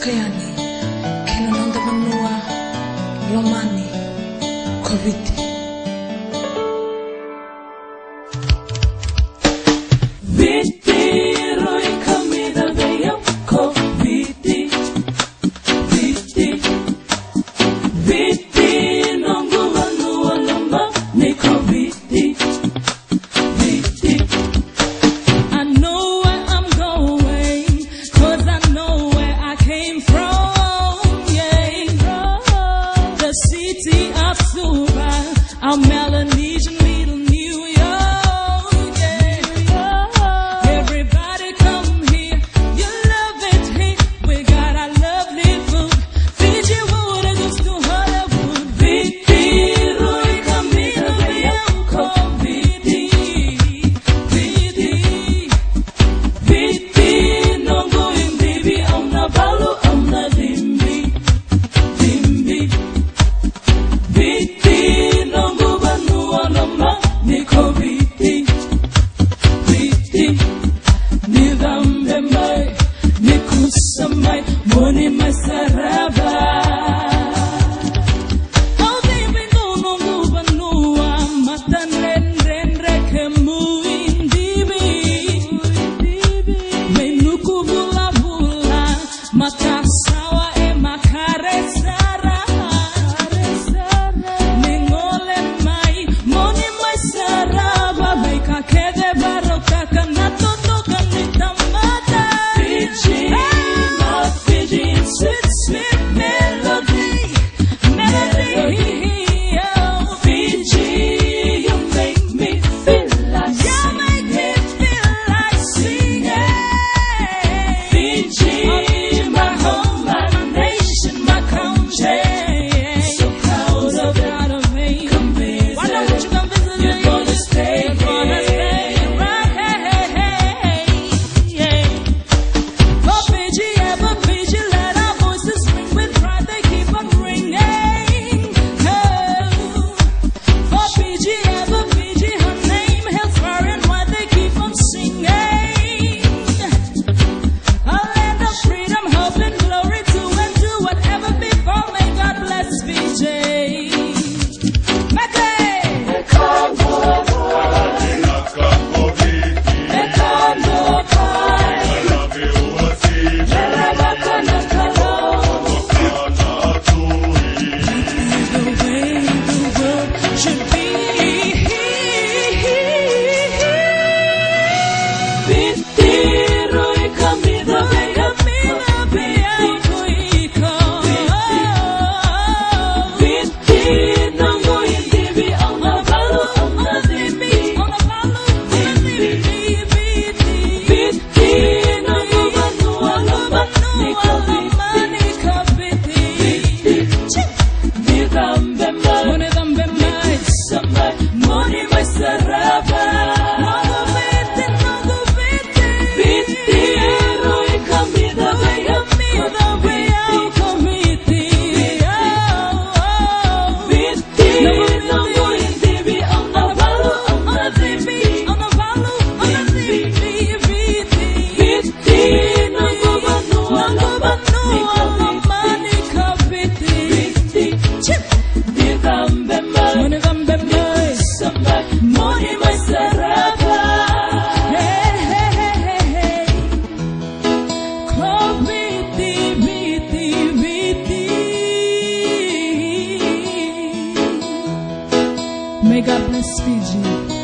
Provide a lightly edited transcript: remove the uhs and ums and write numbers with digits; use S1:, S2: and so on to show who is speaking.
S1: saka yani, vanua, lomani, Viti.
S2: Suva, our Melanesian little New York, yeah. Everybody come here, you love it here. We got our lovely food. Fiji You goes to Hollywood. Viti Noqu, Viti Viti, Viti Noqu, divi, ona vala, ona divi. Viti Noqu, vanua, lomani, Viti Viti, nidambe mai, kusa mai, moni mai sarava. Oh divi Noqu, vanua, dredre, Kemui, divi, nuku, vulavula, Matasawa, makare, sara. Sarava, Veika, cabe, Fiji My Fijian, sweet, sweet melody. Oh, Fiji, you make me feel like singing. Fiji, my home, my nation, my country. So proud of me. Come visit. Why don't you come visit me? You're gonna stay right. For Fiji, ever Fiji, let our voices ring with pride. They keep on ringing. Oh, for Fiji, ever Fiji, her name held far and wide. They keep on singing. A land of freedom, hope and glory to undo whatever before. May God bless Fiji. Makare. May God bless Fiji.